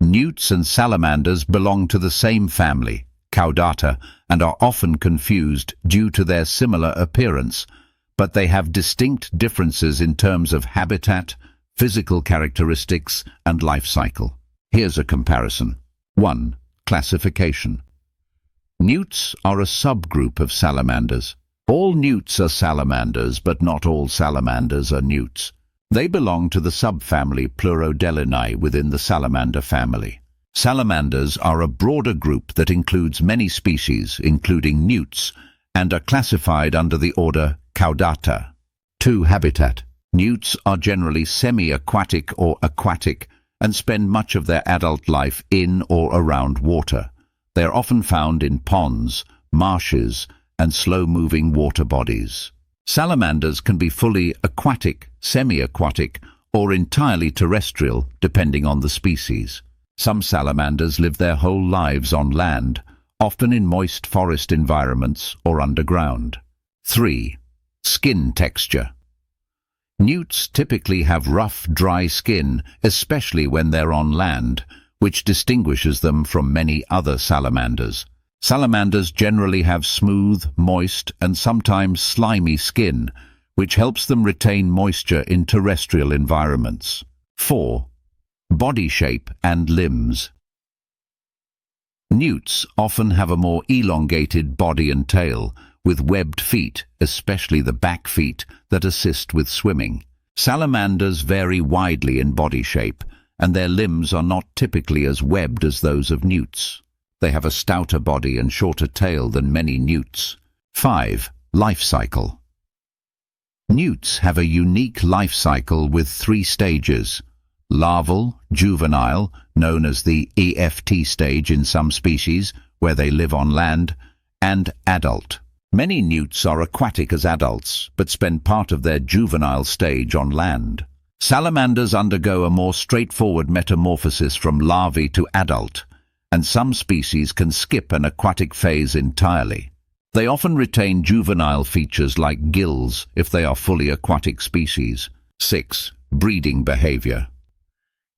Newts and salamanders belong to the same family, Caudata, and are often confused due to their similar appearance, but they have distinct differences in terms of habitat, physical characteristics, and life cycle. Here's a comparison. 1. Classification. Newts are a subgroup of salamanders. All newts are salamanders, but not all salamanders are newts. They belong to the subfamily Pleurodelinae within the salamander family. Salamanders are a broader group that includes many species, including newts, and are classified under the order Caudata. 2. Habitat. Newts are generally semi-aquatic or aquatic and spend much of their adult life in or around water. They are often found in ponds, marshes, and slow-moving water bodies. Salamanders can be fully aquatic, semi-aquatic, or entirely terrestrial, depending on the species. Some salamanders live their whole lives on land, often in moist forest environments or underground. 3. Skin texture. Newts typically have rough, dry skin, especially when they're on land, which distinguishes them from many other salamanders. Salamanders generally have smooth, moist, and sometimes slimy skin, which helps them retain moisture in terrestrial environments. 4. Body shape and limbs. Newts often have a more elongated body and tail, with webbed feet, especially the back feet, that assist with swimming. Salamanders vary widely in body shape, and their limbs are not typically as webbed as those of newts. They have a stouter body and shorter tail than many newts. 5. Life cycle. Newts have a unique life cycle with 3 stages: larval, juvenile, known as the EFT stage in some species, where they live on land, and adult. Many newts are aquatic as adults, but spend part of their juvenile stage on land. Salamanders undergo a more straightforward metamorphosis from larvae to adult, and some species can skip an aquatic phase entirely. They often retain juvenile features like gills if they are fully aquatic species. 6. Breeding behavior.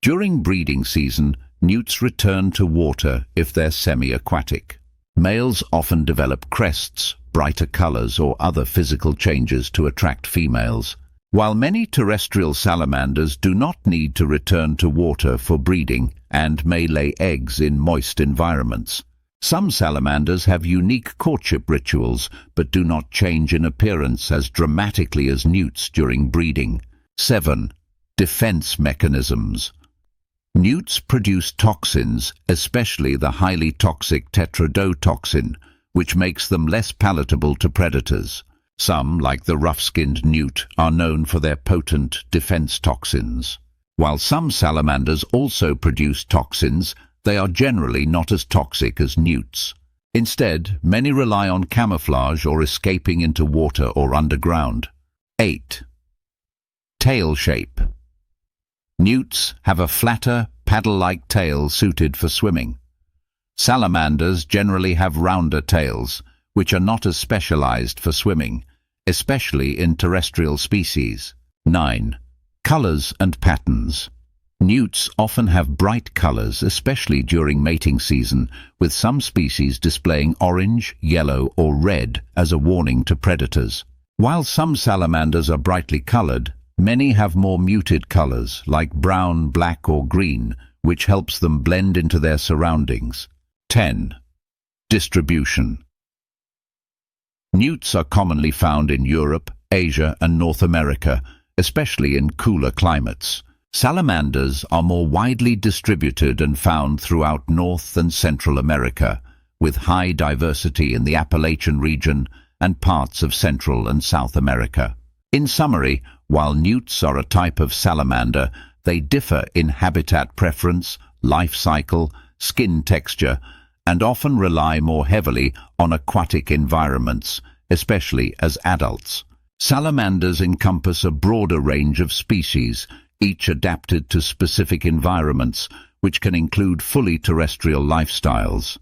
During breeding season, newts return to water if they're semi-aquatic. Males often develop crests, brighter colors, or other physical changes to attract females. While many terrestrial salamanders do not need to return to water for breeding and may lay eggs in moist environments, some salamanders have unique courtship rituals but do not change in appearance as dramatically as newts during breeding. 7. Defense mechanisms. Newts produce toxins, especially the highly toxic tetrodotoxin, which makes them less palatable to predators. Some, like the rough-skinned newt, are known for their potent defense toxins. While some salamanders also produce toxins, they are generally not as toxic as newts. Instead, many rely on camouflage or escaping into water or underground. 8. Tail shape. Newts have a flatter, paddle-like tail suited for swimming. Salamanders generally have rounder tails, which are not as specialized for swimming, especially in terrestrial species. 9. Colors and patterns. Newts often have bright colors, especially during mating season, with some species displaying orange, yellow, or red as a warning to predators. While some salamanders are brightly colored, many have more muted colors, like brown, black, or green, which helps them blend into their surroundings. 10. Distribution. Newts are commonly found in Europe, Asia, and North America, especially in cooler climates. Salamanders are more widely distributed and found throughout North and Central America, with high diversity in the Appalachian region and parts of Central and South America. In summary, while newts are a type of salamander, they differ in habitat preference, life cycle, skin texture, and often rely more heavily on aquatic environments, especially as adults. Salamanders encompass a broader range of species, each adapted to specific environments, which can include fully terrestrial lifestyles.